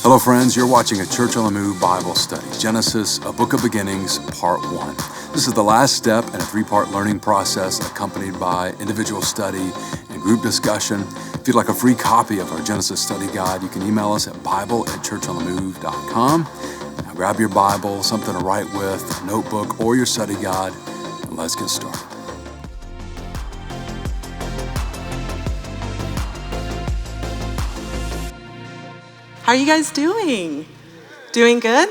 Hello friends, you're watching a Church on the Move Bible study, Genesis, a Book of Beginnings, Part 1. This is the last step in a three-part learning process accompanied by individual study and group discussion. If you'd like a free copy of our Genesis study guide, you can email us at bible@churchonthemove.com. Now grab your Bible, something to write with, a notebook, or your study guide, and let's get started. How are you guys doing? Doing good?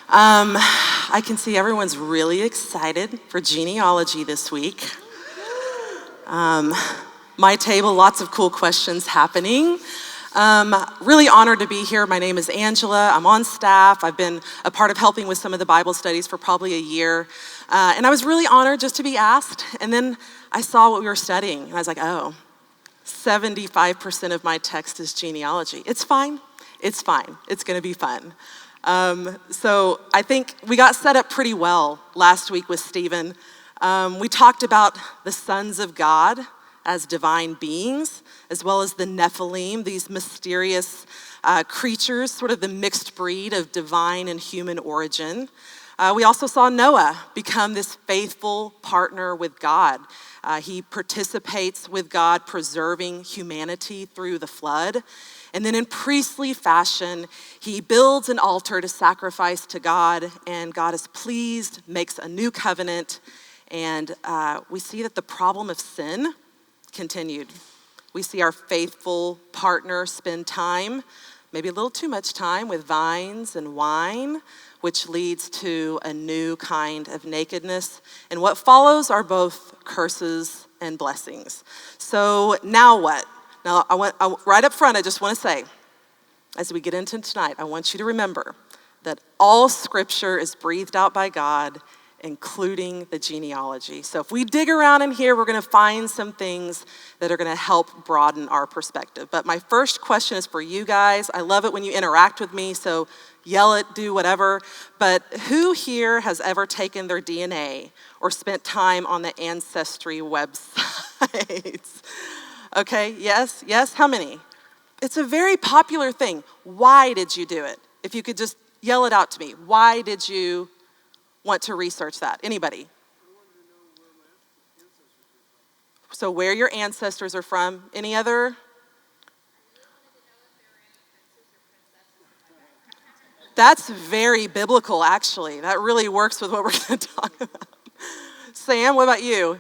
I can see everyone's really excited for genealogy this week. My table, lots of cool questions happening. Really honored to be here. My name is Angela. I'm on staff. I've been a part of helping with some of the Bible studies for probably a year. And I was really honored just to be asked. And then I saw what we were studying. And I was like, 75% of my text is genealogy. It's fine. It's fine. It's going to be fun. So I think we got set up pretty well last week with Stephen. We talked about the sons of God as divine beings, as well as the Nephilim, these mysterious creatures, sort of the mixed breed of divine and human origin. We also saw Noah become this faithful partner with God. He participates with God, preserving humanity through the flood. And then in priestly fashion, he builds an altar to sacrifice to God, and God is pleased, makes a new covenant, and we see that the problem of sin continued. We see our faithful partner spend time, maybe a little too much time, with vines and wine, which leads to a new kind of nakedness. And what follows are both curses and blessings. So now what? Now, right up front, I just want to say, as we get into tonight, I want you to remember that all scripture is breathed out by God, including the genealogy. So if we dig around in here, we're going to find some things that are going to help broaden our perspective. But my first question is for you guys. I love it when you interact with me, so yell it, do whatever. But who here has ever taken their DNA or spent time on the Ancestry websites? Okay, yes, how many? It's a very popular thing. Why did you do it? If you could just yell it out to me. Why did you want to research that? Anybody? So where your ancestors are from. Any other? That's very biblical, actually. That really works with what we're going to talk about. Sam, what about you?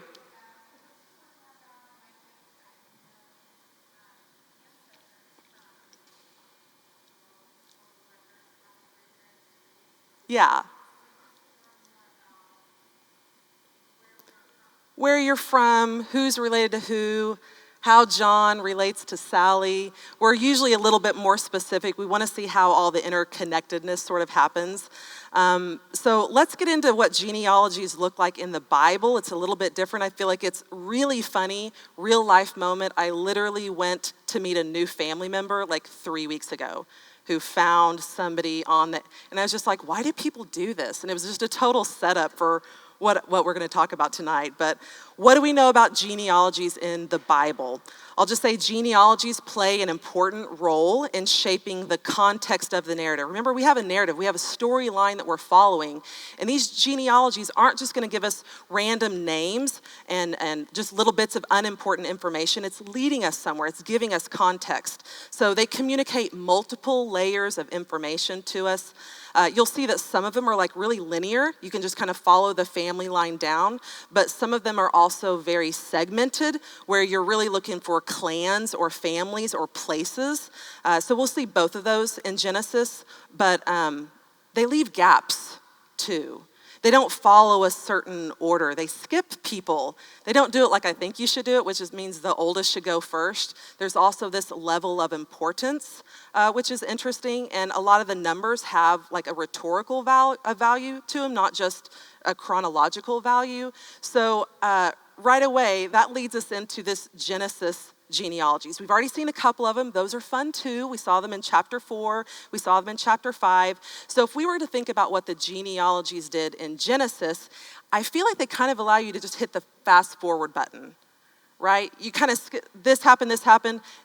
Yeah. Where you're from, who's related to who, how John relates to Sally. We're usually a little bit more specific. We want to see how all the interconnectedness sort of happens. So let's get into what genealogies look like in the Bible. It's a little bit different. I feel like it's really funny, real life moment. I literally went to meet a new family member like 3 weeks ago who found somebody on the, and I was just like, why do people do this? And it was just a total setup for what we're going to talk about tonight. But what do we know about genealogies in the Bible? I'll just say genealogies play an important role in shaping the context of the narrative. Remember, we have a narrative. We have a storyline that we're following. And these genealogies aren't just going to give us random names and just little bits of unimportant information. It's leading us somewhere. It's giving us context. So they communicate multiple layers of information to us. You'll see that some of them are like really linear. You can just kind of follow the family line down, but some of them are also very segmented where you're really looking for clans or families or places. So we'll see both of those in Genesis, but they leave gaps too. They don't follow a certain order. They skip people. They don't do it like I think you should do it, which means the oldest should go first. There's also this level of importance, which is interesting. And a lot of the numbers have like a rhetorical value to them, not just a chronological value. So right away, that leads us into this Genesis genealogies. We've already seen a couple of them. Those are fun too. We saw them in chapter 4. We saw them in chapter 5. So if we were to think about what the genealogies did in Genesis, I feel like they kind of allow you to just hit the fast forward button. right? You kind of, this happened,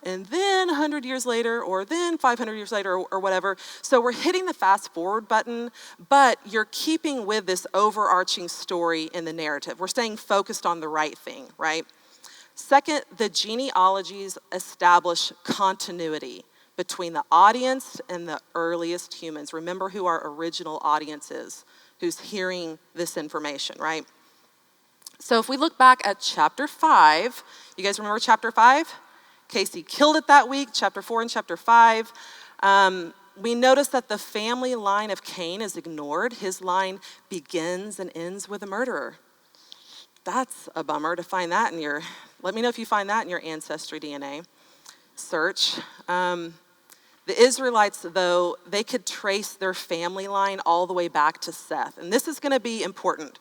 and then 100 years later, or then 500 years later, or whatever. So we're hitting the fast forward button, but you're keeping with this overarching story in the narrative. We're staying focused on the right thing, right? Second, the genealogies establish continuity between the audience and the earliest humans. Remember who our original audience is, who's hearing this information, right? So if we look back at chapter 5, you guys remember chapter 5? Casey killed it that week, chapter 4 and chapter 5. We notice that the family line of Cain is ignored. His line begins and ends with a murderer. That's a bummer to find that in your, let me know if you find that in your ancestry DNA search. The Israelites, though, they could trace their family line all the way back to Seth. And this is going to be important.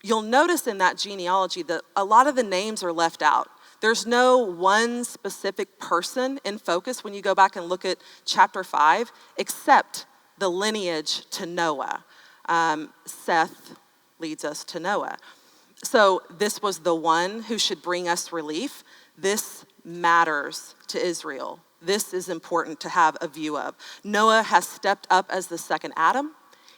You'll notice in that genealogy that a lot of the names are left out. There's no one specific person in focus when you go back and look at chapter 5, except the lineage to Noah. Seth leads us to Noah. So this was the one who should bring us relief. This matters to Israel. This is important to have a view of. Noah has stepped up as the second Adam.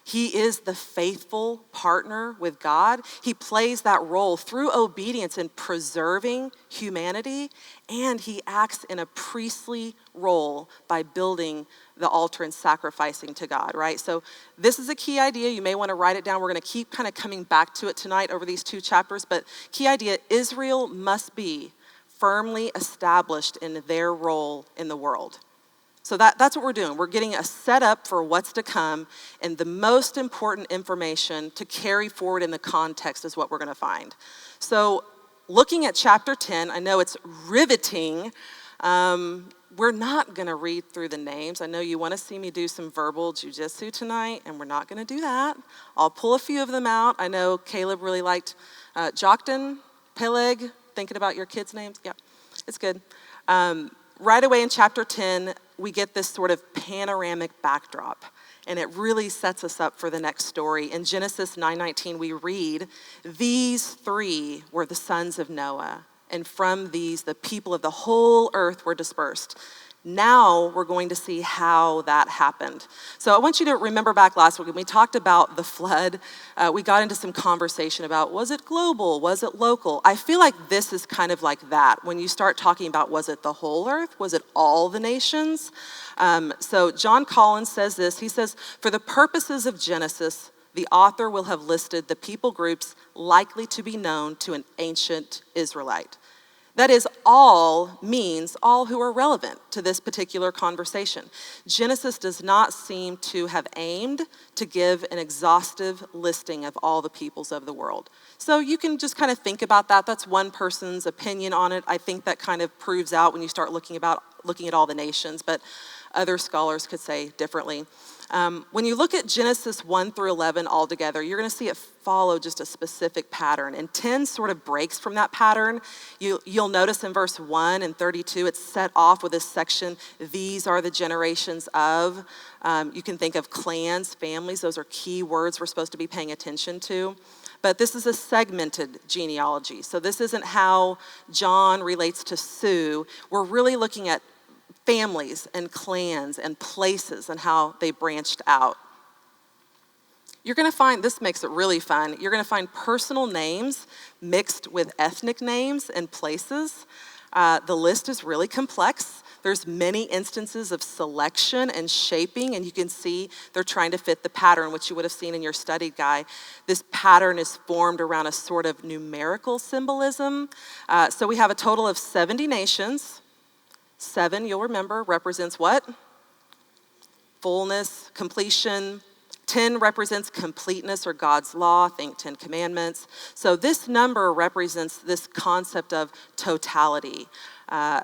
He is the faithful partner with God. He plays that role through obedience in preserving humanity, and he acts in a priestly role by building the altar and sacrificing to God, right? So this is a key idea. You may want to write it down. We're going to keep kind of coming back to it tonight over these 2 chapters, but key idea, Israel must be firmly established in their role in the world. So that's what we're doing. We're getting a setup for what's to come, and the most important information to carry forward in the context is what we're going to find. So looking at chapter 10, I know it's riveting. We're not going to read through the names. I know you want to see me do some verbal jujitsu tonight, and we're not going to do that. I'll pull a few of them out. I know Caleb really liked Joktan, Peleg, thinking about your kids' names. Yeah, it's good. Right away in chapter 10, we get this sort of panoramic backdrop, and it really sets us up for the next story. In Genesis 9:19, we read, "These 3 were the sons of Noah, and from these the people of the whole earth were dispersed." Now we're going to see how that happened. So I want you to remember back last week when we talked about the flood. We got into some conversation about, was it global? Was it local? I feel like this is kind of like that. When you start talking about, was it the whole earth? Was it all the nations? So John Collins says this. He says, for the purposes of Genesis, the author will have listed the people groups likely to be known to an ancient Israelite. That is, all means all who are relevant to this particular conversation. Genesis does not seem to have aimed to give an exhaustive listing of all the peoples of the world. So you can just kind of think about that. That's one person's opinion on it. I think that kind of proves out when you start looking at all the nations, but other scholars could say differently. When you look at Genesis 1 through 11 all together, you're going to see it follow just a specific pattern. And 10 sort of breaks from that pattern. You'll notice in verse 1 and 32, it's set off with this section, these are the generations of. You can think of clans, families. Those are key words we're supposed to be paying attention to. But this is a segmented genealogy. So this isn't how John relates to Sue. We're really looking at families and clans and places and how they branched out. You're going to find, this makes it really fun, you're going to find personal names mixed with ethnic names and places. The list is really complex. There's many instances of selection and shaping, and you can see they're trying to fit the pattern, which you would have seen in your study guide. This pattern is formed around a sort of numerical symbolism. So we have a total of 70 nations. 7, you'll remember, represents what? Fullness, completion. 10 represents completeness or God's law, think 10 commandments. So this number represents this concept of totality.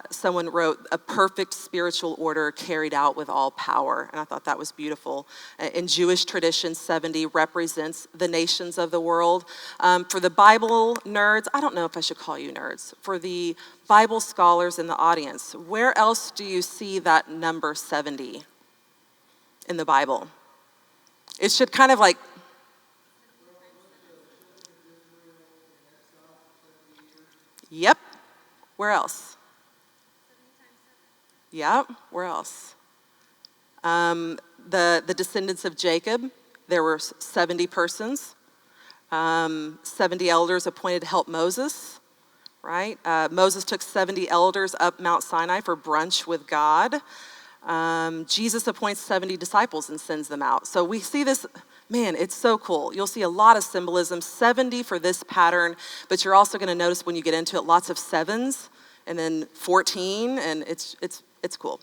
Someone wrote, a perfect spiritual order carried out with all power. And I thought that was beautiful. In Jewish tradition, 70 represents the nations of the world. For the Bible nerds, I don't know if I should call you nerds. For the Bible scholars in the audience, where else do you see that number 70 in the Bible? It should kind of like, yep. Where else? Yep, where else? The descendants of Jacob, there were 70 persons, 70 elders appointed to help Moses, right? Moses took 70 elders up Mount Sinai for brunch with God. Jesus appoints 70 disciples and sends them out. So we see this, man, it's so cool. You'll see a lot of symbolism, 70 for this pattern, but you're also gonna notice when you get into it, lots of sevens, and then 14, and it's cool.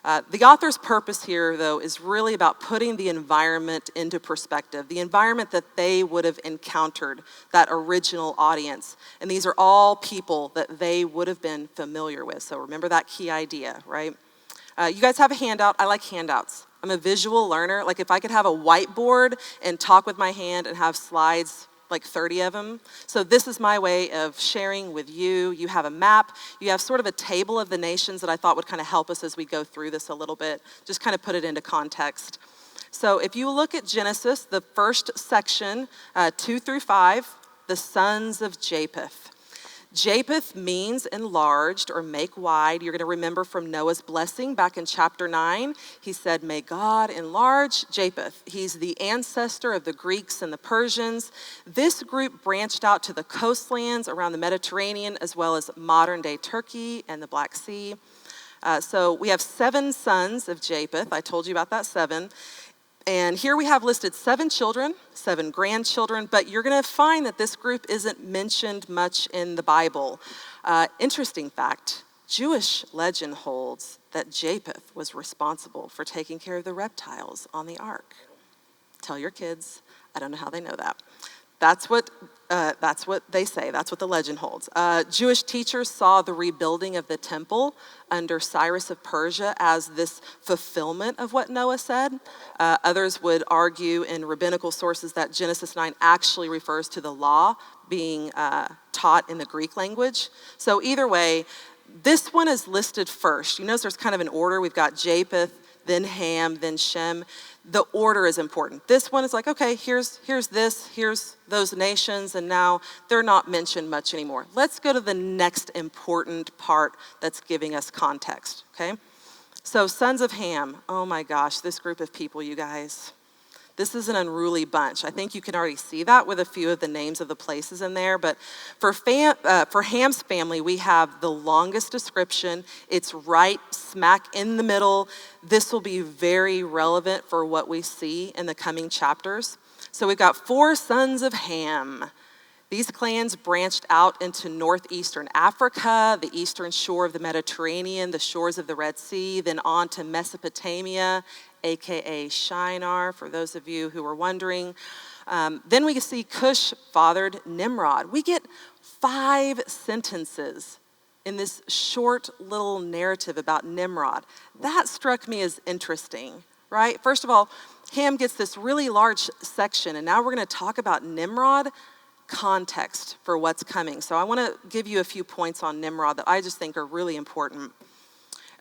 The author's purpose here, though, is really about putting the environment into perspective, the environment that they would have encountered, that original audience. And these are all people that they would have been familiar with. So remember that key idea, right? You guys have a handout. I like handouts. I'm a visual learner. Like if I could have a whiteboard and talk with my hand and have slides, like 30 of them. So this is my way of sharing with you. You have a map. You have sort of a table of the nations that I thought would kind of help us as we go through this a little bit, just kind of put it into context. So if you look at Genesis, the first section, 2 through 5, the sons of Japheth. Japheth means enlarged or make wide. You're going to remember from Noah's blessing back in chapter 9. He said, may God enlarge Japheth. He's the ancestor of the Greeks and the Persians. This group branched out to the coastlands around the Mediterranean as well as modern-day Turkey and the Black Sea. So we have 7 sons of Japheth. I told you about that 7. And here we have listed 7 children, 7 grandchildren, but you're going to find that this group isn't mentioned much in the Bible. Interesting fact, Jewish legend holds that Japheth was responsible for taking care of the reptiles on the ark. Tell your kids, I don't know how they know that. That's what they say. That's what the legend holds. Jewish teachers saw the rebuilding of the temple under Cyrus of Persia as this fulfillment of what Noah said. Others would argue in rabbinical sources that Genesis 9 actually refers to the law being taught in the Greek language. So either way, this one is listed first. You notice there's kind of an order. We've got Japheth, then Ham, then Shem. The order is important. This one is like, okay, here's this, here's those nations, and now they're not mentioned much anymore. Let's go to the next important part that's giving us context, okay? So sons of Ham, oh my gosh, this group of people, you guys. This is an unruly bunch. I think you can already see that with a few of the names of the places in there. But for Ham's family, we have the longest description. It's right smack in the middle. This will be very relevant for what we see in the coming chapters. So we've got 4 sons of Ham. These clans branched out into northeastern Africa, the eastern shore of the Mediterranean, the shores of the Red Sea, then on to Mesopotamia, aka Shinar, for those of you who are wondering. Then we see Cush fathered Nimrod. We get 5 sentences in this short little narrative about Nimrod. That struck me as interesting, right? First of all, Ham gets this really large section, and now we're going to talk about Nimrod. Context for what's coming. So I want to give you a few points on Nimrod that I just think are really important.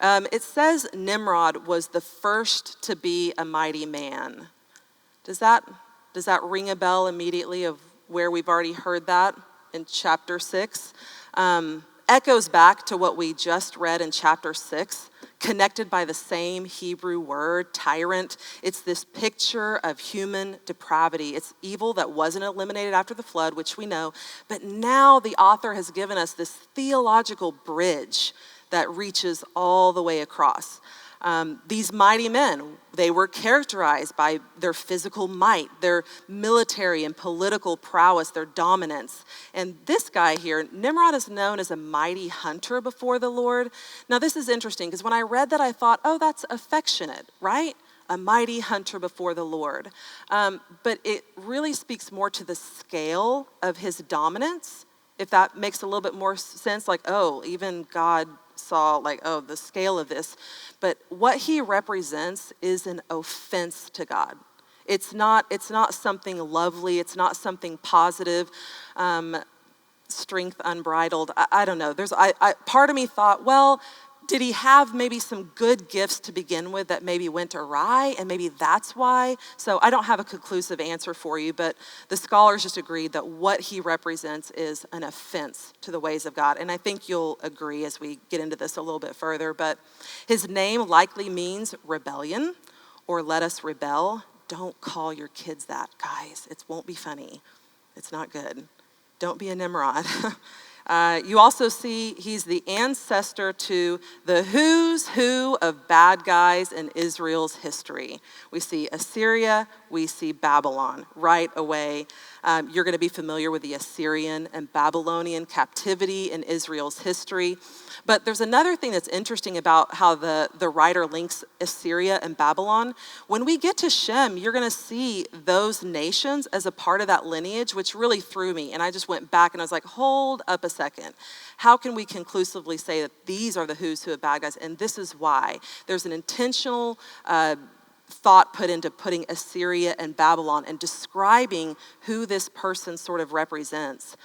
It says Nimrod was the first to be a mighty man. Does that ring a bell immediately of where we've already heard that in chapter 6? Echoes back to what we just read in chapter 6, connected by the same Hebrew word, tyrant. It's this picture of human depravity. It's evil that wasn't eliminated after the flood, which we know, but now the author has given us this theological bridge that reaches all the way across. These mighty men, they were characterized by their physical might, their military and political prowess, their dominance. And this guy here, Nimrod, is known as a mighty hunter before the Lord. Now this is interesting because when I read that, I thought, oh, that's affectionate, right? A mighty hunter before the Lord. But it really speaks more to the scale of his dominance, if that makes a little bit more sense, like, oh, even God saw, like, oh, the scale of this. But what he represents is an offense to God. It's not something lovely. It's not something positive. Strength unbridled. I don't know. Part of me thought, well, Did he have maybe some good gifts to begin with that maybe went awry, and maybe that's why? So I don't have a conclusive answer for you, but the scholars just agreed that what he represents is an offense to the ways of God. And I think you'll agree as we get into this a little bit further, but his name likely means rebellion or let us rebel. Don't call your kids that, guys. It won't be funny. It's not good. Don't be a Nimrod. You also see he's the ancestor to the who's who of bad guys in Israel's history. We see Assyria, we see Babylon right away. You're going to be familiar with the Assyrian and Babylonian captivity in Israel's history. But there's another thing that's interesting about how the writer links Assyria and Babylon. When we get to Shem, you're going to see those nations as a part of that lineage, which really threw me. And I just went back and I was like, hold up a second. How can we conclusively say that these are the who's who of bad guys? And this is why. There's an intentional thought put into putting Assyria and Babylon and describing who this person sort of represents.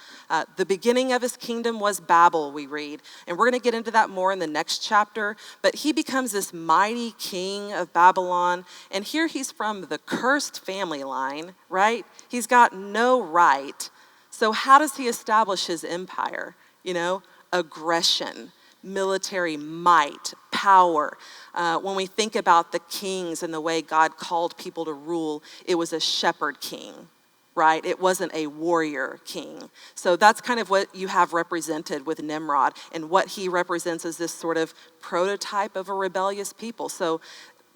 The beginning of his kingdom was Babel, we read. And we're going to get into that more in the next chapter. But he becomes this mighty king of Babylon. And here he's from the cursed family line, right? He's got no right. So how does he establish his empire? Aggression, military might, power. When we think about the kings and the way God called people to rule, it was a shepherd king, right? It wasn't a warrior king. So that's kind of what you have represented with Nimrod, and what he represents is this sort of prototype of a rebellious people. So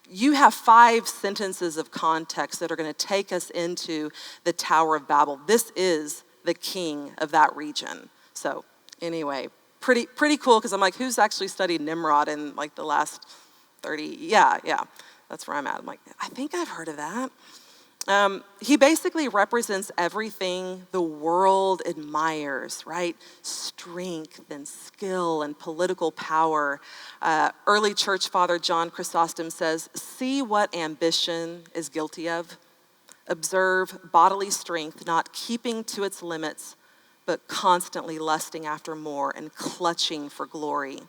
you have 5 sentences of context that are going to take us into the Tower of Babel. This is the king of that region. So anyway, pretty cool, because I'm like, who's actually studied Nimrod in like the last 30? Yeah, that's where I'm at. I'm like, I think I've heard of that. He basically represents everything the world admires, right? Strength and skill and political power. Early church father John Chrysostom says, see what ambition is guilty of. Observe bodily strength, not keeping to its limits, but constantly lusting after more and clutching for glory,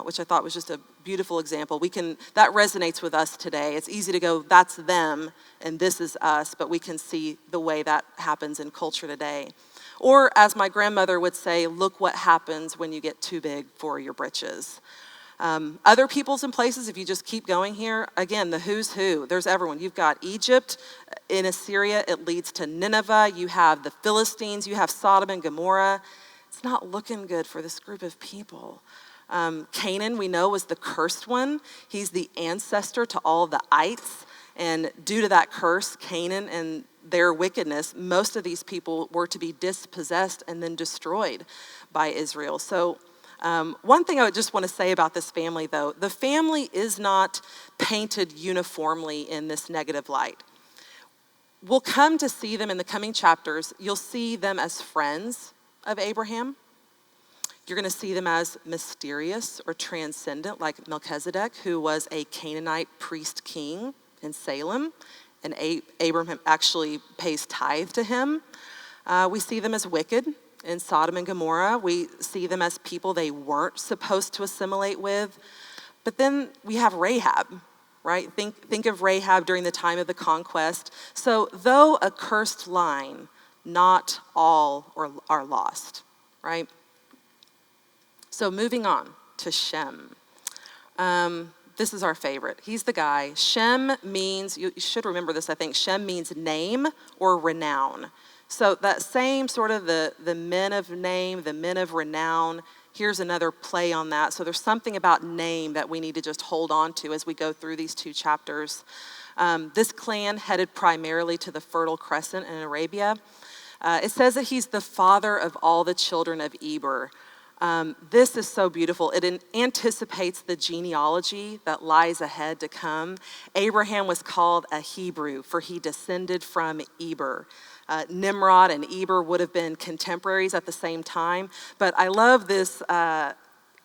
which I thought was just a beautiful example. That resonates with us today. It's easy to go, that's them, and this is us, but we can see the way that happens in culture today. Or as my grandmother would say, look what happens when you get too big for your britches. Other peoples and places, if you just keep going here, again, the who's who. There's everyone. You've got Egypt. In Assyria, it leads to Nineveh. You have the Philistines. You have Sodom and Gomorrah. It's not looking good for this group of people. Canaan, we know, was the cursed one. He's the ancestor to all the ites. And due to that curse, Canaan and their wickedness, most of these people were to be dispossessed and then destroyed by Israel. So one thing I would just want to say about this family, though, the family is not painted uniformly in this negative light. We'll come to see them in the coming chapters. You'll see them as friends of Abraham. You're going to see them as mysterious or transcendent, like Melchizedek, who was a Canaanite priest king in Salem, and Abraham actually pays tithe to him. We see them as wicked. In Sodom and Gomorrah, we see them as people they weren't supposed to assimilate with. But then we have Rahab, right? Think of Rahab during the time of the conquest. So though a cursed line, not all are lost, right? So moving on to Shem. This is our favorite. He's the guy. Shem means, you should remember this, I think. Shem means name or renown. So that same sort of the men of name, the men of renown, here's another play on that. So there's something about name that we need to just hold on to as we go through these 2 chapters. This clan headed primarily to the Fertile Crescent in Arabia. It says that he's the father of all the children of Eber. This is so beautiful. It anticipates the genealogy that lies ahead to come. Abraham was called a Hebrew, for he descended from Eber. Nimrod and Eber would have been contemporaries at the same time. But I love this.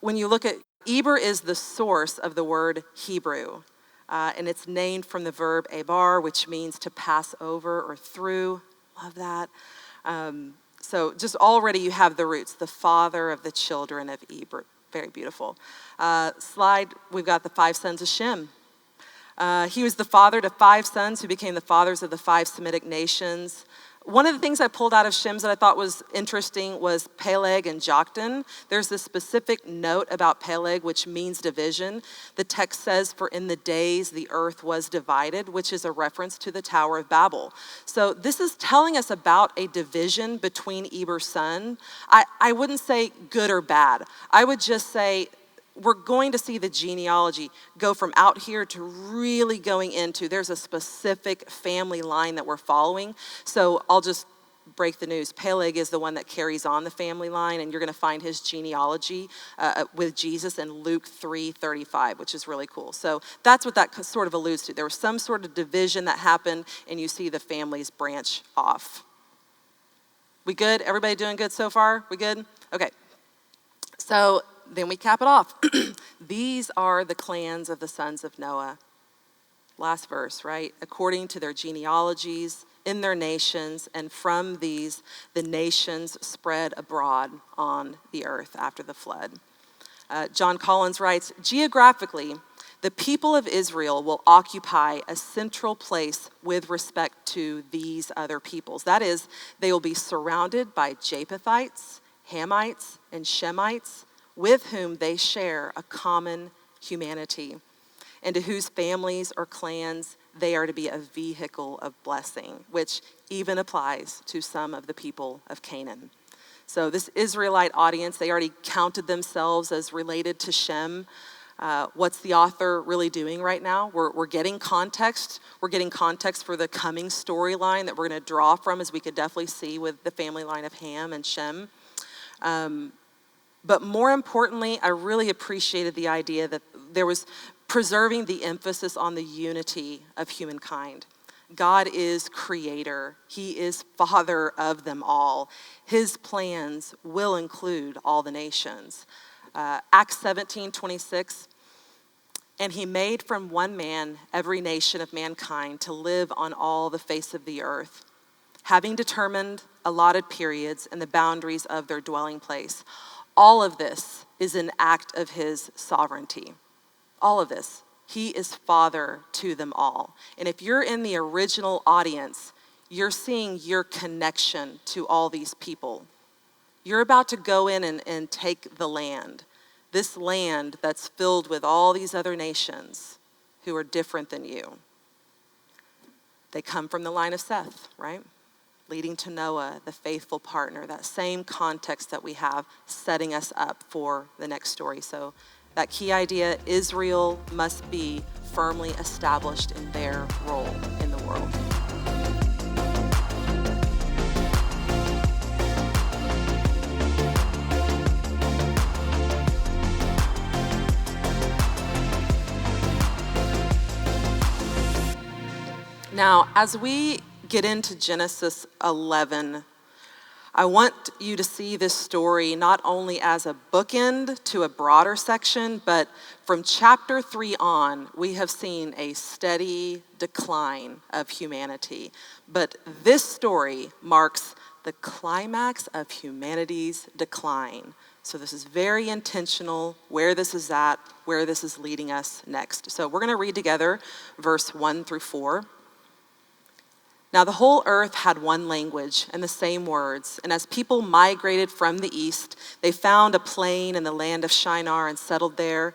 When you look at Eber is the source of the word Hebrew. And it's named from the verb ebar, which means to pass over or through. Love that. So just already you have the roots, the father of the children of Eber. very beautiful. Slide, we've got the 5 sons of Shem. He was the father to 5 sons who became the fathers of the 5 Semitic nations. One of the things I pulled out of Shem's that I thought was interesting was Peleg and Joktan. There's this specific note about Peleg, which means division. The text says, for in the days the earth was divided, which is a reference to the Tower of Babel. So this is telling us about a division between Eber's son. I wouldn't say good or bad. I would just say we're going to see the genealogy go from out here to really going into, there's a specific family line that we're following. So I'll just break the news. Peleg is the one that carries on the family line, and you're going to find his genealogy with Jesus in Luke 3:35, which is really cool. So that's what that sort of alludes to. There was some sort of division that happened, and you see the families branch off. We good? Everybody doing good so far? We good? Okay. So then we cap it off. These are the clans of the sons of Noah. Last verse, right? According to their genealogies, in their nations, and from these, the nations spread abroad on the earth after the flood. John Collins writes, geographically, the people of Israel will occupy a central place with respect to these other peoples. That is, they will be surrounded by Japhethites, Hamites, and Shemites, with whom they share a common humanity, and to whose families or clans they are to be a vehicle of blessing, which even applies to some of the people of Canaan. So this Israelite audience, they already counted themselves as related to Shem. What's the author really doing right now? We're getting context. We're getting context for the coming storyline that we're going to draw from, as we could definitely see with the family line of Ham and Shem. But more importantly, I really appreciated the idea that there was preserving the emphasis on the unity of humankind. God is creator. He is father of them all. His plans will include all the nations. Acts 17:26, and he made from one man every nation of mankind to live on all the face of the earth, having determined allotted periods and the boundaries of their dwelling place. All of this is an act of his sovereignty. All of this. He is father to them all. And if you're in the original audience, you're seeing your connection to all these people. You're about to go in and take the land. This land that's filled with all these other nations who are different than you. They come from the line of Seth, right? Leading to Noah, the faithful partner, that same context that we have setting us up for the next story. So that key idea, Israel must be firmly established in their role in the world. Now, as we get into Genesis 11, I want you to see this story not only as a bookend to a broader section, but from chapter 3 on, we have seen a steady decline of humanity. But this story marks the climax of humanity's decline. So this is very intentional, where this is at, where this is leading us next. So we're going to read together verse 1 through 4. Now the whole earth had one language and the same words, and as people migrated from the east, they found a plain in the land of Shinar and settled there.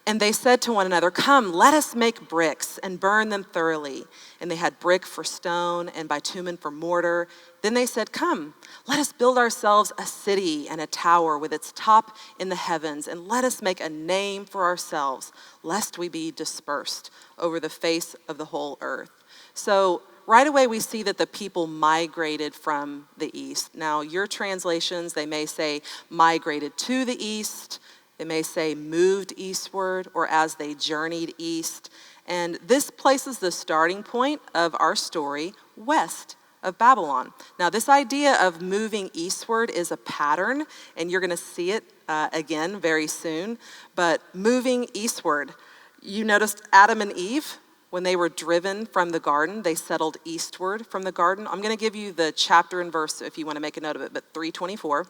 And they said to one another, "Come, let us make bricks and burn them thoroughly." And they had brick for stone and bitumen for mortar. Then they said, "Come, let us build ourselves a city and a tower with its top in the heavens, and let us make a name for ourselves, lest we be dispersed over the face of the whole earth." So right away, we see that the people migrated from the east. Now, your translations, they may say migrated to the east. They may say moved eastward, or as they journeyed east. And this places the starting point of our story west of Babylon. Now, this idea of moving eastward is a pattern, and you're going to see it again very soon. But moving eastward, you noticed Adam and Eve, when they were driven from the garden, they settled eastward from the garden. I'm going to give you the chapter and verse if you want to make a note of it, but 3:24.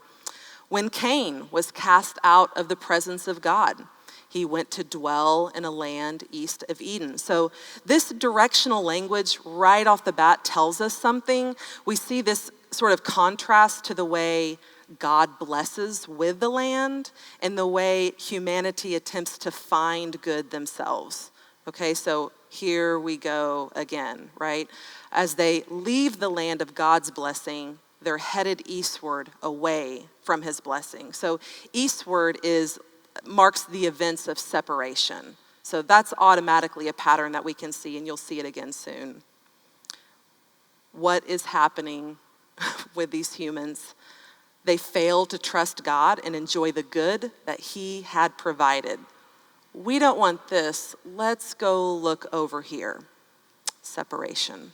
When Cain was cast out of the presence of God, he went to dwell in a land east of Eden. So this directional language right off the bat tells us something. We see this sort of contrast to the way God blesses with the land and the way humanity attempts to find good themselves. Okay, so here we go again, right? As they leave the land of God's blessing, they're headed eastward away from his blessing. So eastward marks the events of separation. So that's automatically a pattern that we can see, and you'll see it again soon. What is happening with these humans? They fail to trust God and enjoy the good that he had provided. We don't want this. Let's go look over here. Separation.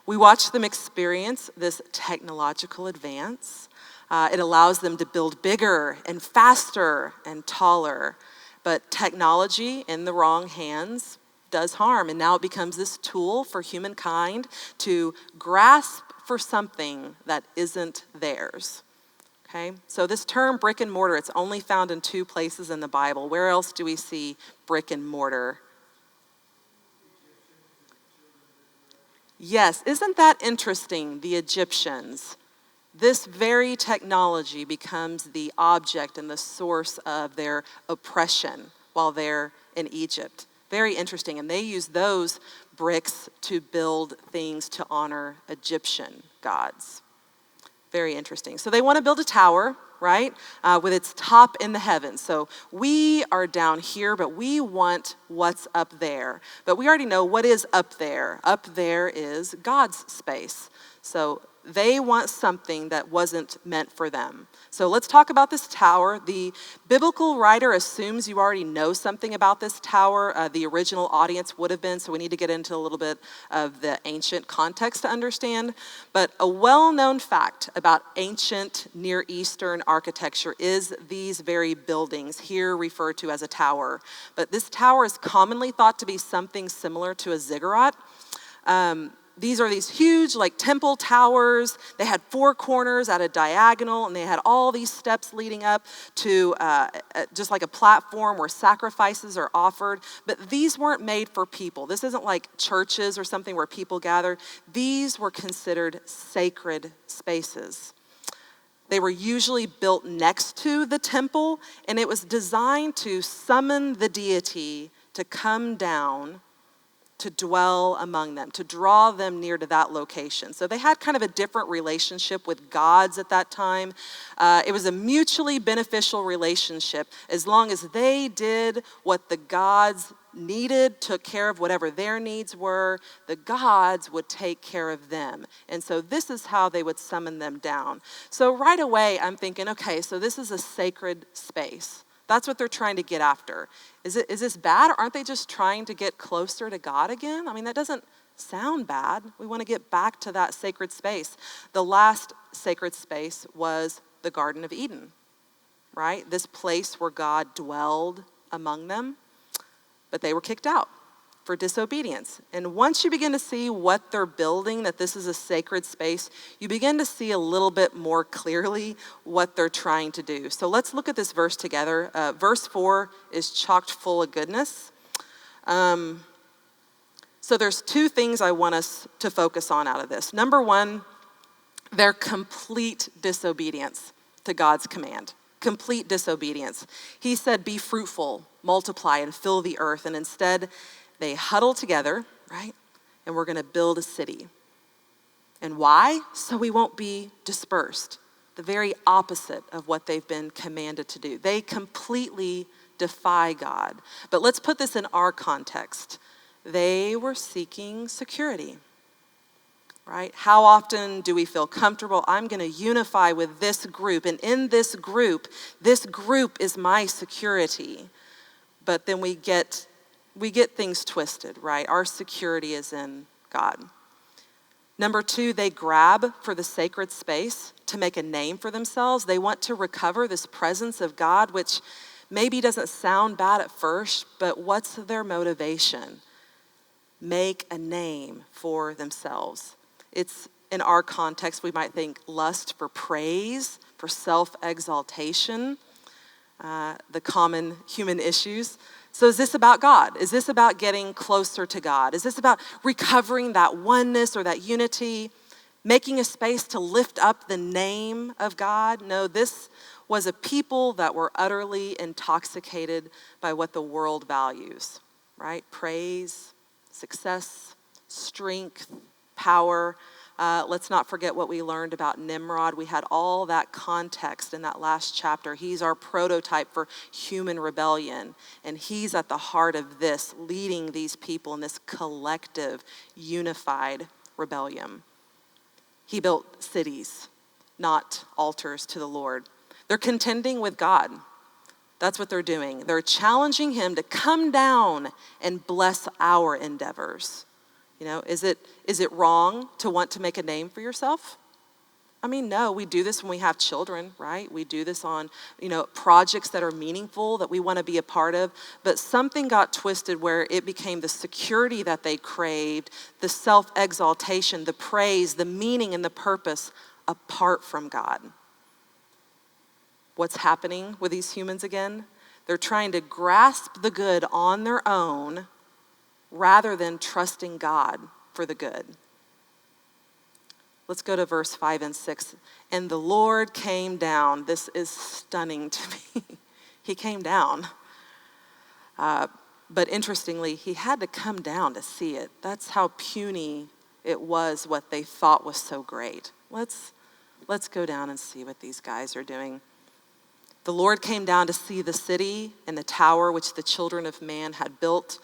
We watch them experience this technological advance. It allows them to build bigger and faster and taller. But technology in the wrong hands does harm. And now it becomes this tool for humankind to grasp for something that isn't theirs. Okay? So this term brick and mortar, it's only found in 2 places in the Bible. Where else do we see brick and mortar? Yes, isn't that interesting? The Egyptians. This very technology becomes the object and the source of their oppression while they're in Egypt. Very interesting. And they use those bricks to build things to honor Egyptian gods. Very interesting. So they want to build a tower, right, with its top in the heavens. So we are down here, but we want what's up there. But we already know what is up there. Up there is God's space. So they want something that wasn't meant for them. So let's talk about this tower. The biblical writer assumes you already know something about this tower. The original audience would have been, so we need to get into a little bit of the ancient context to understand. But a well-known fact about ancient Near Eastern architecture is these very buildings, here referred to as a tower. But this tower is commonly thought to be something similar to a ziggurat. These are these huge like temple towers. They had 4 corners at a diagonal, and they had all these steps leading up to just like a platform where sacrifices are offered. But these weren't made for people. This isn't like churches or something where people gather. These were considered sacred spaces. They were usually built next to the temple, and it was designed to summon the deity to come down to dwell among them, to draw them near to that location. So they had kind of a different relationship with gods at that time. It was a mutually beneficial relationship. As long as they did what the gods needed, took care of whatever their needs were, the gods would take care of them. And so this is how they would summon them down. So right away, I'm thinking, okay, so this is a sacred space. That's what they're trying to get after. Is this bad? Or aren't they just trying to get closer to God again? I mean, that doesn't sound bad. We want to get back to that sacred space. The last sacred space was the Garden of Eden, right? This place where God dwelled among them, but they were kicked out for disobedience. And once you begin to see what they're building, that this is a sacred space, you begin to see a little bit more clearly what they're trying to do. So let's look at this verse together. Verse 4 is chocked full of goodness. So there's 2 things I want us to focus on out of this. Number 1, their complete disobedience to God's command. Complete disobedience. He said, be fruitful, multiply, and fill the earth. And instead, they huddle together, right? And we're going to build a city. And why? So we won't be dispersed. The very opposite of what they've been commanded to do. They completely defy God. But let's put this in our context. They were seeking security, right? How often do we feel comfortable? I'm going to unify with this group. And in this group is my security. But then we get things twisted, right? Our security is in God. Number 2, they grab for the sacred space to make a name for themselves. They want to recover this presence of God, which maybe doesn't sound bad at first, but what's their motivation? Make a name for themselves. It's in our context, we might think lust for praise, for self-exaltation, the common human issues. So is this about God? Is this about getting closer to God? Is this about recovering that oneness or that unity, making a space to lift up the name of God? No, this was a people that were utterly intoxicated by what the world values, right? Praise, success, strength, power. Let's not forget what we learned about Nimrod. We had all that context in that last chapter. He's our prototype for human rebellion, and he's at the heart of this, leading these people in this collective, unified rebellion. He built cities, not altars to the Lord. They're contending with God. That's what they're doing. They're challenging him to come down and bless our endeavors. You know, is it wrong to want to make a name for yourself? I mean, no, we do this when we have children, right? We do this on, projects that are meaningful that we want to be a part of, but something got twisted where it became the security that they craved, the self-exaltation, the praise, the meaning and the purpose apart from God. What's happening with these humans again? They're trying to grasp the good on their own rather than trusting God for the good. Let's go to verse 5 and 6. And the Lord came down. This is stunning to me. He came down. But interestingly, he had to come down to see it. That's how puny it was, what they thought was so great. Let's go down and see what these guys are doing. The Lord came down to see the city and the tower which the children of man had built.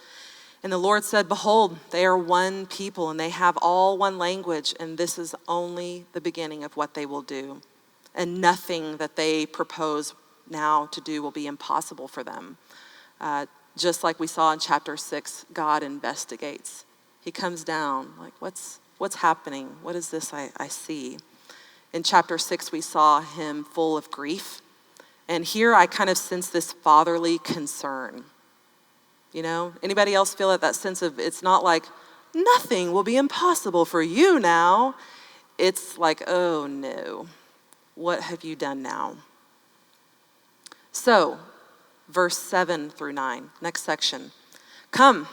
And the Lord said, behold, they are one people, and they have all one language, and this is only the beginning of what they will do. And nothing that they propose now to do will be impossible for them. Just like we saw in chapter 6, God investigates. He comes down, like, what's happening? What is this I see? In chapter 6, we saw him full of grief. And here I kind of sense this fatherly concern. Anybody else feel that sense of, it's not like, nothing will be impossible for you now. It's like, oh no, what have you done now? So, verse 7 through 9, next section. Come,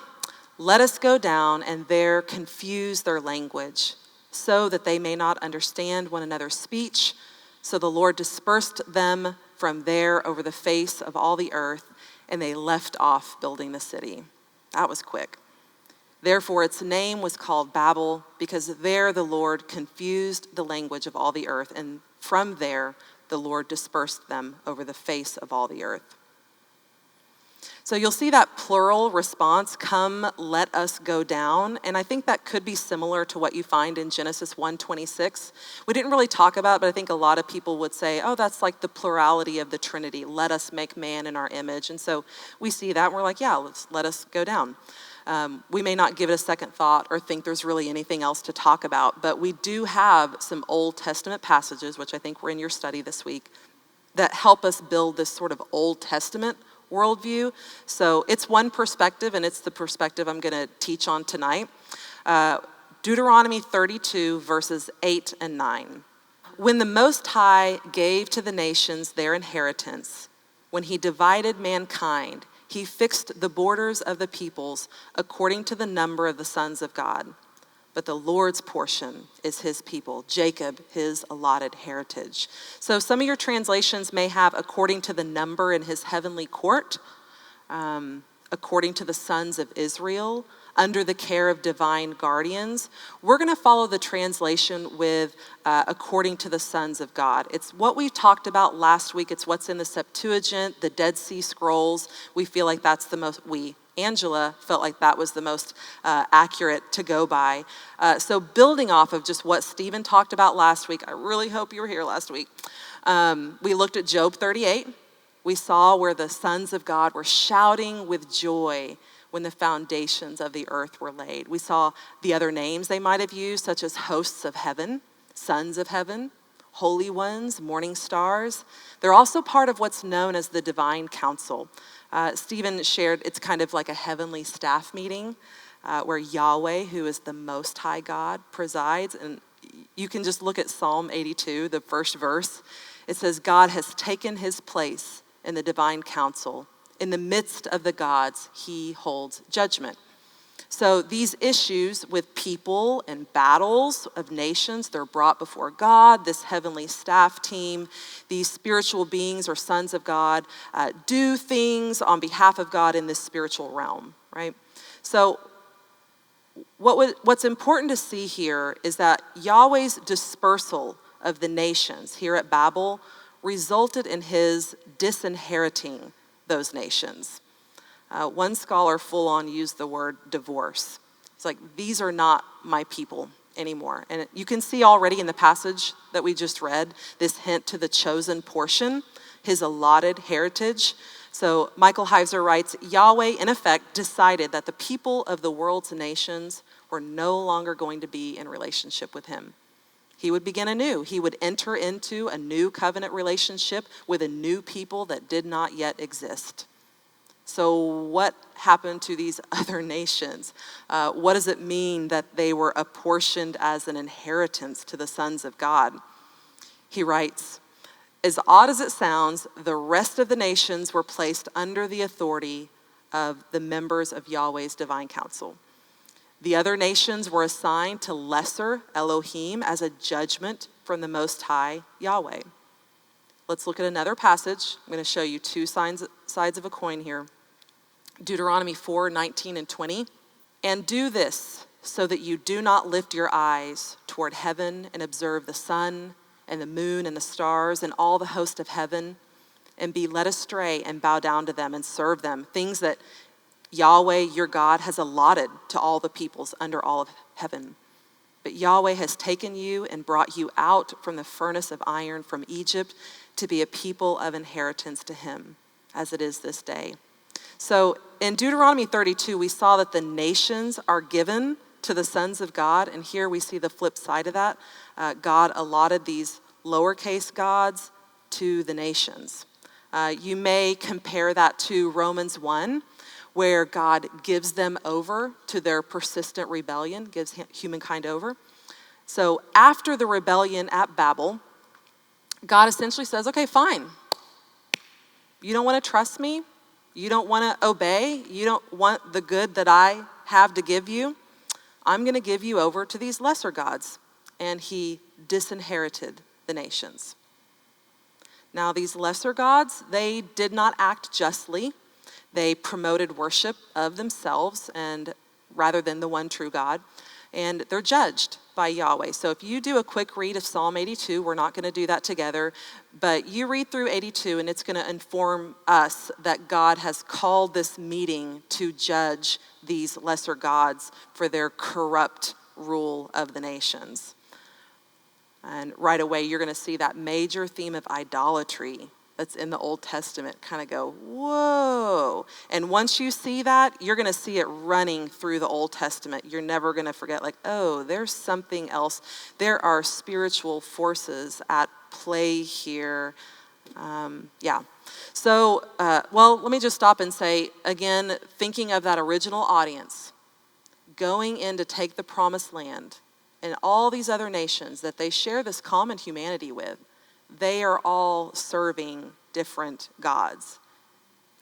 let us go down and there confuse their language, so that they may not understand one another's speech. So the Lord dispersed them from there over the face of all the earth, and they left off building the city. That was quick. Therefore, its name was called Babel, because there the Lord confused the language of all the earth, and from there the Lord dispersed them over the face of all the earth. So you'll see that plural response, come, let us go down. And I think that could be similar to what you find in Genesis 1:26. We didn't really talk about it, but I think a lot of people would say, oh, that's like the plurality of the Trinity. Let us make man in our image. And so we see that and we're like, yeah, let us go down. We may not give it a second thought or think there's really anything else to talk about, but we do have some Old Testament passages, which I think were in your study this week, that help us build this sort of Old Testament worldview. So it's one perspective, and it's the perspective I'm going to teach on tonight. Deuteronomy 32, verses 8 and 9. When the Most High gave to the nations their inheritance, when he divided mankind, he fixed the borders of the peoples according to the number of the sons of God. But the Lord's portion is his people, Jacob, his allotted heritage. So some of your translations may have according to the number in his heavenly court, according to the sons of Israel, under the care of divine guardians. We're going to follow the translation with according to the sons of God. It's what we talked about last week. It's what's in the Septuagint, the Dead Sea Scrolls. We feel like that's the most, Angela felt like that was the most accurate to go by. So building off of just what Stephen talked about last week, I really hope you were here last week. We looked at Job 38. We saw where the sons of God were shouting with joy when the foundations of the earth were laid. We saw the other names they might have used, such as hosts of heaven, sons of heaven, holy ones, morning stars. They're also part of what's known as the divine council. Stephen shared it's kind of like a heavenly staff meeting where Yahweh, who is the Most High God, presides. And you can just look at Psalm 82, the first verse. It says, God has taken his place in the divine council. In the midst of the gods, he holds judgment. So these issues with people and battles of nations, they're brought before God, this heavenly staff team. These spiritual beings or sons of God do things on behalf of God in this spiritual realm, right? So what's important to see here is that Yahweh's dispersal of the nations here at Babel resulted in his disinheriting those nations. One scholar full on used the word divorce. It's like, these are not my people anymore. And you can see already in the passage that we just read, this hint to the chosen portion, his allotted heritage. So Michael Heiser writes, Yahweh in effect decided that the people of the world's nations were no longer going to be in relationship with him. He would begin anew. He would enter into a new covenant relationship with a new people that did not yet exist. So what happened to these other nations? What does it mean that they were apportioned as an inheritance to the sons of God? He writes, as odd as it sounds, the rest of the nations were placed under the authority of the members of Yahweh's divine council. The other nations were assigned to lesser Elohim as a judgment from the Most High Yahweh. Let's look at another passage. I'm going to show you two sides of a coin here. Deuteronomy 4:19 and 20. And do this so that you do not lift your eyes toward heaven and observe the sun and the moon and the stars and all the host of heaven, and be led astray and bow down to them and serve them, things that Yahweh, your God, has allotted to all the peoples under all of heaven. But Yahweh has taken you and brought you out from the furnace of iron from Egypt to be a people of inheritance to him, as it is this day. So in Deuteronomy 32, we saw that the nations are given to the sons of God, and here we see the flip side of that. God allotted these lowercase gods to the nations. You may compare that to Romans 1, where God gives them over to their persistent rebellion, gives humankind over. So after the rebellion at Babel, God essentially says, okay, fine. You don't want to trust me? You don't want to obey? You don't want the good that I have to give you? I'm going to give you over to these lesser gods. And he disinherited the nations. Now, these lesser gods, they did not act justly. They promoted worship of themselves and rather than the one true God. And they're judged by Yahweh. So if you do a quick read of Psalm 82, we're not going to do that together, but you read through 82 and it's going to inform us that God has called this meeting to judge these lesser gods for their corrupt rule of the nations. And right away, you're going to see that major theme of idolatry that's in the Old Testament kind of go, whoa. And once you see that, you're going to see it running through the Old Testament. You're never going to forget, like, oh, there's something else. There are spiritual forces at play here. So, let me just stop and say, again, thinking of that original audience, going in to take the promised land, and all these other nations that they share this common humanity with, they are all serving different gods.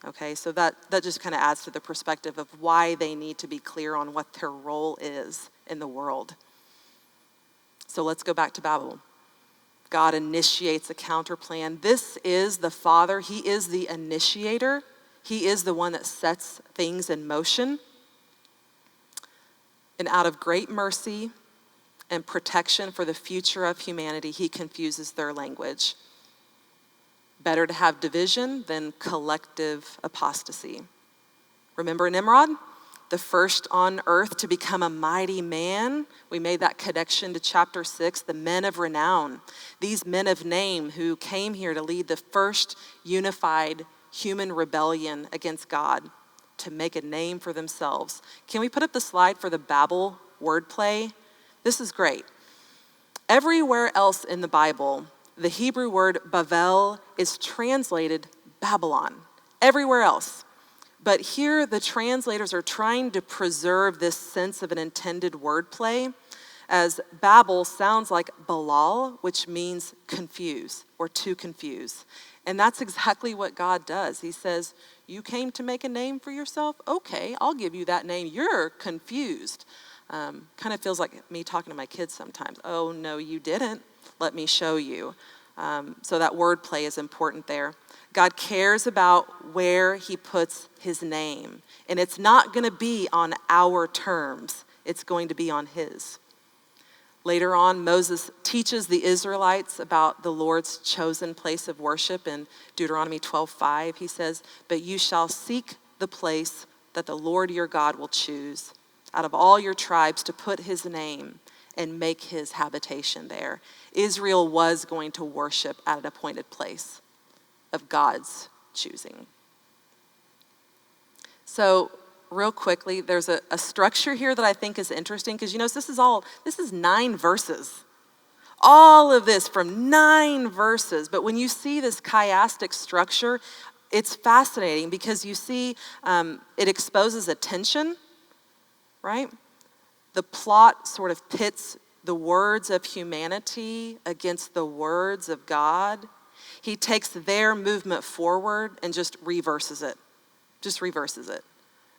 Okay, so that just kind of adds to the perspective of why they need to be clear on what their role is in the world. So let's go back to Babel. God initiates a counter plan. This is the Father. He is the initiator. He is the one that sets things in motion. And out of great mercy and protection for the future of humanity, he confuses their language. Better to have division than collective apostasy. Remember Nimrod? The first on earth to become a mighty man. We made that connection to chapter 6, the men of renown. These men of name who came here to lead the first unified human rebellion against God, to make a name for themselves. Can we put up the slide for the Babel wordplay? This is great. Everywhere else in the Bible, the Hebrew word Babel is translated Babylon. Everywhere else. But here the translators are trying to preserve this sense of an intended wordplay. as Babel sounds like Balal, which means confuse or to confuse. And that's exactly what God does. He says, you came to make a name for yourself? Okay, I'll give you that name. You're confused. Kind of feels like me talking to my kids sometimes. Oh, no, you didn't. Let me show you. So that wordplay is important there. God cares about where he puts his name. And it's not going to be on our terms. It's going to be on his. Later on, Moses teaches the Israelites about the Lord's chosen place of worship in Deuteronomy 12:5. He says, but you shall seek the place that the Lord your God will choose out of all your tribes to put his name and make his habitation there. Israel was going to worship at an appointed place of God's choosing. So real quickly, there's a structure here that I think is interesting because this is 9 verses. All of this from 9 verses. But when you see this chiastic structure, it's fascinating because you see it exposes a tension, right? The plot sort of pits the words of humanity against the words of God. He takes their movement forward and just reverses it.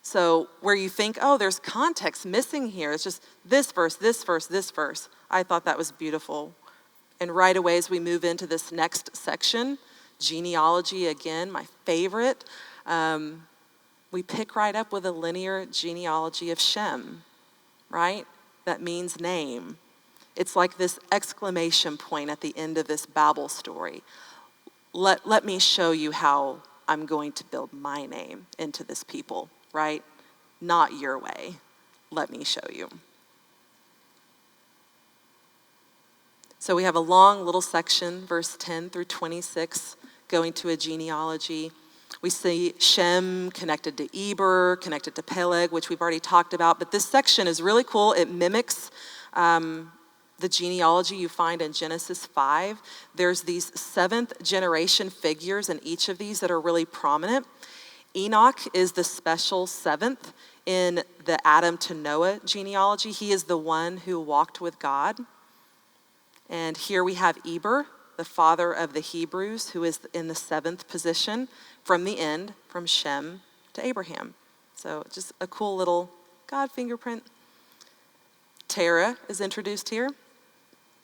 So where you think, oh, there's context missing here. It's just this verse, this verse, this verse. I thought that was beautiful. And right away as we move into this next section, genealogy again, my favorite, we pick right up with a linear genealogy of Shem, right? That means name. It's like this exclamation point at the end of this Babel story. Let me show you how I'm going to build my name into this people, right? Not your way. Let me show you. So we have a long little section, verse 10 through 26, going to a genealogy. We see Shem connected to Eber, connected to Peleg, which we've already talked about. But this section is really cool. It mimics the genealogy you find in Genesis 5. There's these 7th generation figures in each of these that are really prominent. Enoch is the special 7th in the Adam to Noah genealogy. He is the one who walked with God. And here we have Eber, the father of the Hebrews, who is in the 7th position from the end, from Shem to Abraham. So just a cool little God fingerprint. Terah is introduced here.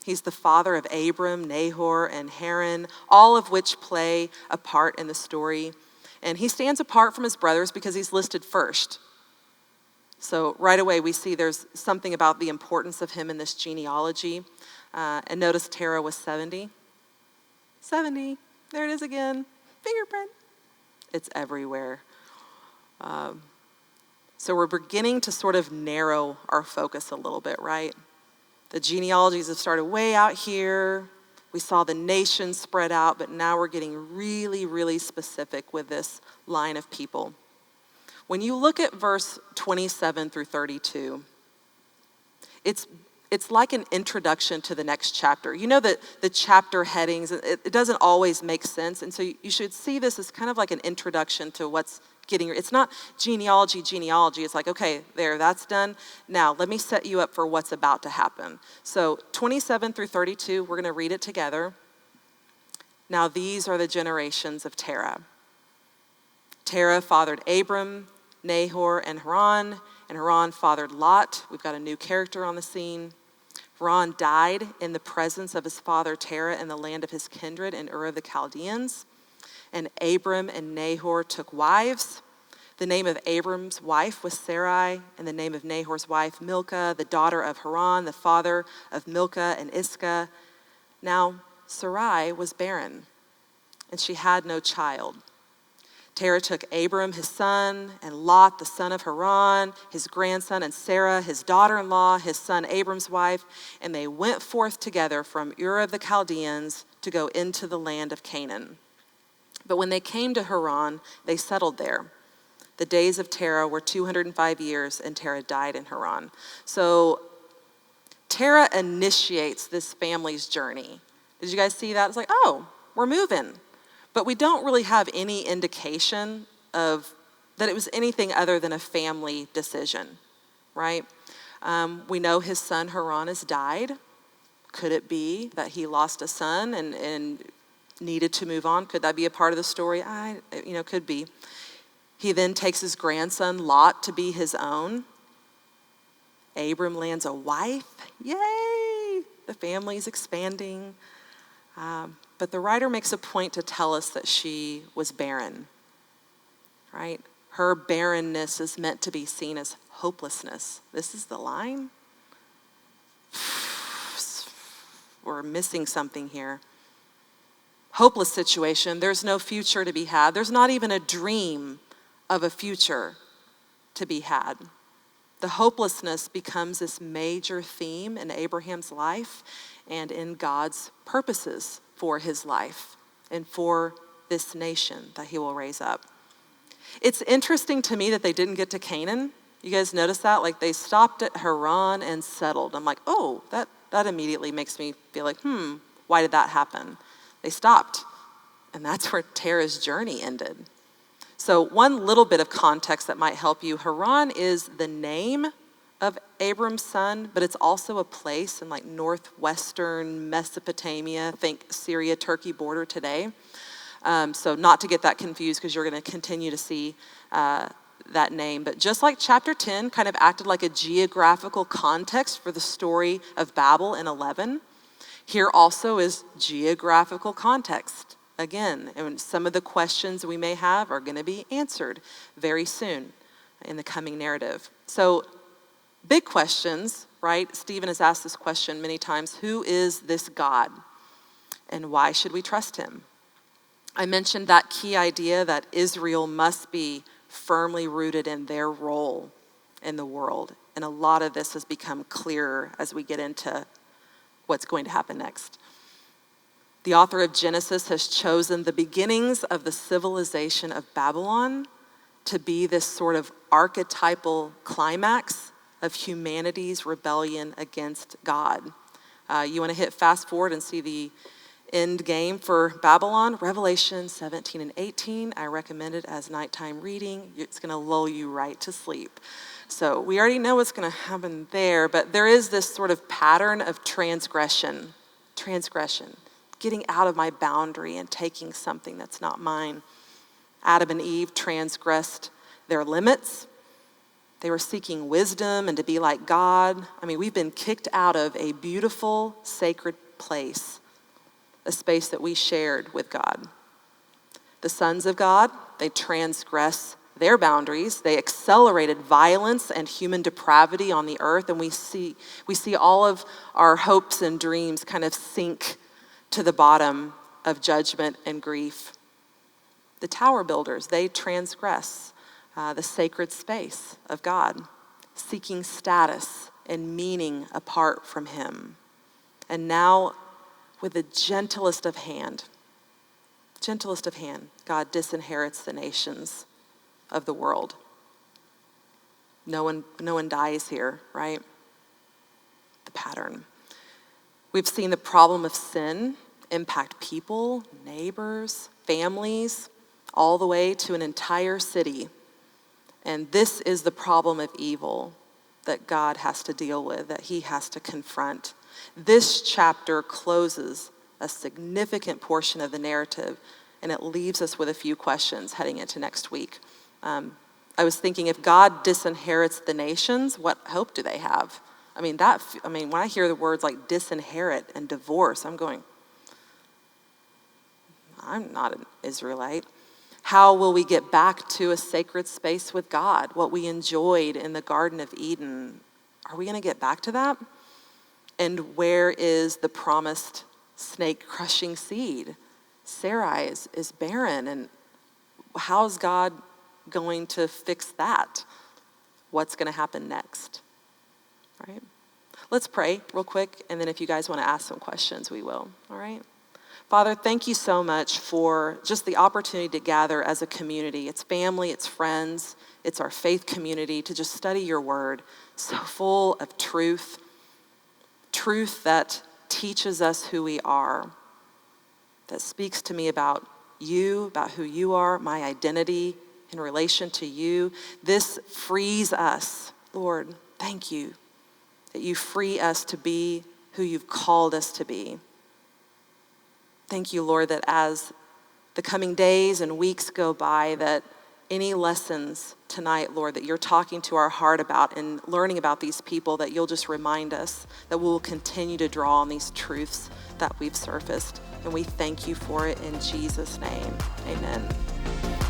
He's the father of Abram, Nahor, and Haran, all of which play a part in the story. And he stands apart from his brothers because he's listed first. So right away we see there's something about the importance of him in this genealogy. And notice Terah was 70. 70, there it is again, fingerprint. It's everywhere. So we're beginning to sort of narrow our focus a little bit, right? The genealogies have started way out here. We saw the nations spread out, but now we're getting really, really specific with this line of people. When you look at verse 27 through 32, it's like an introduction to the next chapter. You know that the chapter headings, it doesn't always make sense. And so you should see this as kind of like an introduction to what's getting, it's not genealogy. It's like, okay, that's done. Now let me set you up for what's about to happen. So 27 through 32, we're gonna read it together. Now these are the generations of Terah. Terah fathered Abram, Nahor, and Haran fathered Lot. We've got a new character on the scene. Haran died in the presence of his father Terah in the land of his kindred in Ur of the Chaldeans. And Abram and Nahor took wives. The name of Abram's wife was Sarai, and the name of Nahor's wife Milcah, the daughter of Haran, the father of Milcah and Iscah. Now Sarai was barren, and she had no child. Terah took Abram, his son, and Lot, the son of Haran, his grandson, and Sarah, his daughter-in-law, his son Abram's wife, and they went forth together from Ur of the Chaldeans to go into the land of Canaan. But when they came to Haran, they settled there. The days of Terah were 205 years, and Terah died in Haran. So Terah initiates this family's journey. Did you guys see that? It's like, oh, we're moving. But we don't really have any indication of that it was anything other than a family decision, right? We know his son Haran has died. Could it be that he lost a son and needed to move on? Could that be a part of the story? Could be. He then takes his grandson Lot to be his own. Abram lands a wife. Yay! The family is expanding. But the writer makes a point to tell us that she was barren, right? Her barrenness is meant to be seen as hopelessness. This is the line? We're missing something here. Hopeless situation. There's no future to be had. There's not even a dream of a future to be had. The hopelessness becomes this major theme in Abraham's life and in God's purposes for his life and for this nation that he will raise up. It's interesting to me that they didn't get to Canaan. You guys notice that? Like they stopped at Haran and settled. I'm like, oh, that immediately makes me feel like, why did that happen? They stopped. And that's where Terah's journey ended. So one little bit of context that might help you. Haran is the name of Abram's son, but it's also a place in like northwestern Mesopotamia, think Syria, Turkey border today. So not to get that confused because you're going to continue to see that name. But just like chapter 10 kind of acted like a geographical context for the story of Babel in 11, here also is geographical context. Again, and some of the questions we may have are going to be answered very soon in the coming narrative. So big questions, right? Stephen has asked this question many times. Who is this God? And why should we trust him? I mentioned that key idea that Israel must be firmly rooted in their role in the world. And a lot of this has become clearer as we get into what's going to happen next. The author of Genesis has chosen the beginnings of the civilization of Babylon to be this sort of archetypal climax of humanity's rebellion against God. You want to hit fast forward and see the end game for Babylon, Revelation 17 and 18. I recommend it as nighttime reading. It's going to lull you right to sleep. So we already know what's going to happen there, but there is this sort of pattern of transgression, getting out of my boundary and taking something that's not mine. Adam and Eve transgressed their limits. They were seeking wisdom and to be like God. I mean, we've been kicked out of a beautiful, sacred place, a space that we shared with God. The sons of God, they transgress their boundaries. They accelerated violence and human depravity on the earth, and we see all of our hopes and dreams kind of sink to the bottom of judgment and grief. The tower builders, they transgress the sacred space of God, seeking status and meaning apart from him. And now, with the gentlest of hand, God disinherits the nations of the world. No one dies here, right? The pattern. We've seen the problem of sin impact people, neighbors, families, all the way to an entire city. And this is the problem of evil that God has to deal with, that he has to confront. This chapter closes a significant portion of the narrative, and it leaves us with a few questions heading into next week. I was thinking, if God disinherits the nations, what hope do they have? When I hear the words like disinherit and divorce, I'm going, I'm not an Israelite. How will we get back to a sacred space with God? What we enjoyed in the Garden of Eden, are we going to get back to that? And where is the promised snake-crushing seed? Sarai is barren, and how is God going to fix that? What's going to happen next? Right? Let's pray real quick, and then if you guys want to ask some questions, we will. All right? Father, thank you so much for just the opportunity to gather as a community. It's family, it's friends, it's our faith community to just study your word. So full of truth that teaches us who we are, that speaks to me about you, about who you are, my identity in relation to you. This frees us. Lord, thank you. that you free us to be who you've called us to be. Thank you, Lord, that as the coming days and weeks go by, that any lessons tonight, Lord, that you're talking to our heart about and learning about these people, that you'll just remind us that we'll continue to draw on these truths that we've surfaced. And we thank you for it in Jesus' name. Amen.